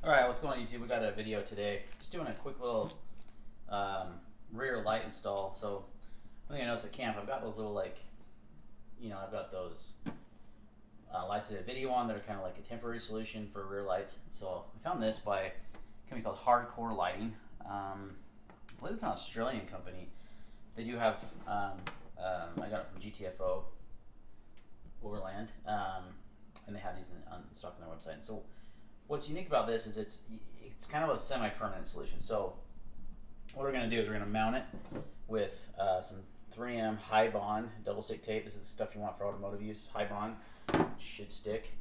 Alright, what's going on YouTube? We got a video today. Just doing a quick little rear light install. So, one thing I noticed at camp, I've got those little I've got those lights that I have video on that are kind of like a temporary solution for rear lights. So, I found this by a company called Korr lighting. I believe it's an Australian company. They do have, I got it from GTFO Overland, and they have these on stock on their website. And so, what's unique about this is it's kind of a semi-permanent solution. So what we're going to do is we're going to mount it with some 3M high bond double stick tape. This is the stuff you want for automotive use. High bond should stick.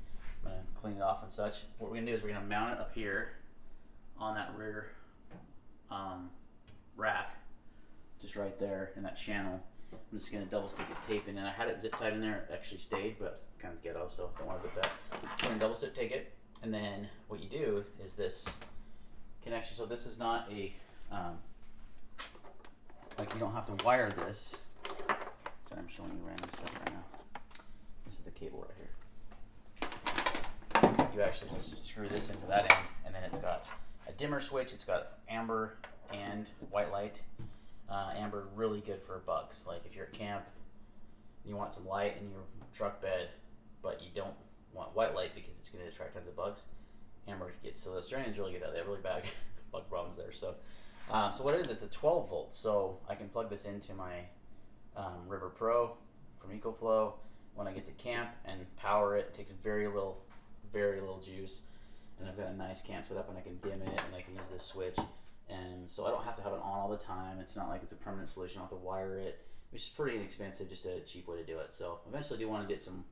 I'm going to clean it off and such. What we're going to do is we're going to mount it up here on that rear rack, just right there in that channel. I'm just going to double stick the tape in, and I had it zip tied in there. It actually stayed, but kind of ghetto, so don't want to zip that. We're going to double stick take it. And then what you do is this connection. So this is not a, like you don't have to wire this. Sorry, I'm showing you random stuff right now. This is the cable right here. You actually just screw this into that end, and then it's got a dimmer switch. It's got amber and white light. Amber, really good for bugs. Like if you're at camp and you want some light in your truck bed, but you don't want white light because it's going to attract tons of bugs. Amber gets, so the Australians really get that. They have really bad bug problems there. So, so what it is, it's a 12 volt. So I can plug this into my River Pro from EcoFlow when I get to camp and power it. It takes very little juice, and I've got a nice camp set up, and I can dim it, and I can use this switch. And so I don't have to have it on all the time. It's not like it's a permanent solution. I don't have to wire it, which is pretty inexpensive, just a cheap way to do it. So eventually I do want to get some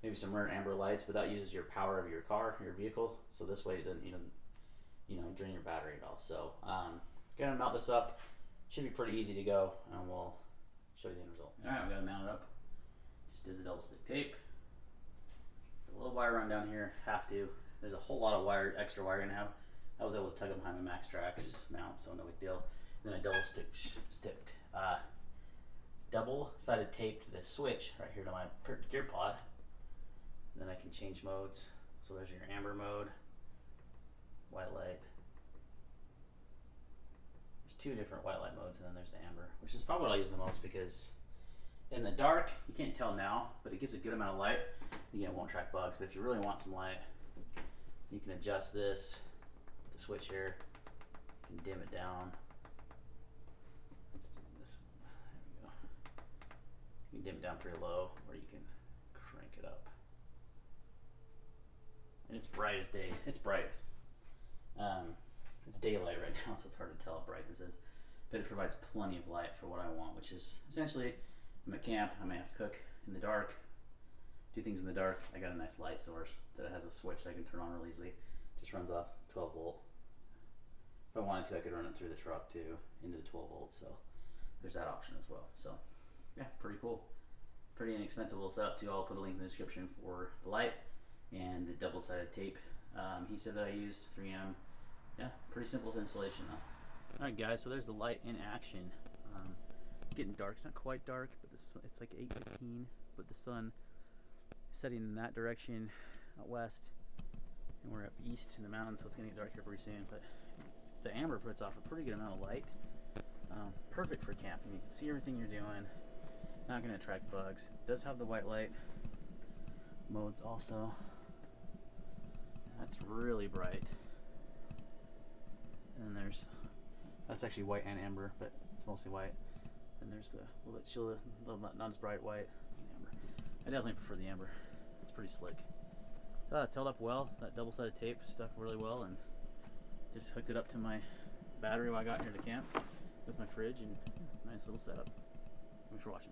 maybe some rear amber lights, but that uses your power of your car, your vehicle. So this way it doesn't drain your battery at all. So gonna mount this up. Should be pretty easy to go, and we'll show you the end result. All right, we got to mount it up. Just did the double stick tape. A little wire run down here. Have to. There's a whole lot of extra wire gonna have. I was able to tug it behind my Max Trax mount, so no big deal. Then I double-sided taped the switch right here to my gear pod. Then I can change modes. So there's your amber mode, white light. There's two different white light modes, and then there's the amber, which is probably what I use the most because in the dark, you can't tell now, but it gives a good amount of light. Again, it won't attract bugs, but if you really want some light, you can adjust this with the switch here. You can dim it down. Let's do this. There we go. You can dim it down pretty low, or you can crank it up. And it's bright as day. It's bright. It's daylight right now, so it's hard to tell how bright this is. But it provides plenty of light for what I want, which is essentially, I'm at camp, I may have to cook in the dark, do things in the dark. I got a nice light source that it has a switch that I can turn on real easily. Just runs off 12 volt. If I wanted to, I could run it through the truck too, into the 12 volt, so there's that option as well. So, yeah, pretty cool. Pretty inexpensive little setup too. I'll put a link in the description for the light and the double-sided tape adhesive that I use, 3M. Yeah, pretty simple installation though. Alright guys, so there's the light in action. It's getting dark. It's not quite dark, but it's like 8:15, but the sun is setting in that direction out west, and we're up east in the mountains, so it's gonna get dark here pretty soon. But the amber puts off a pretty good amount of light. Perfect for camping. You can see everything you're doing. Not gonna attract bugs. It does have the white light modes also. That's really bright. And then that's actually white and amber, but it's mostly white. And there's the not as bright white, the amber. I definitely prefer the amber. It's pretty slick. So it's held up well. That double-sided tape stuck really well, and just hooked it up to my battery while I got here to camp with my fridge, and nice little setup. Thanks for watching.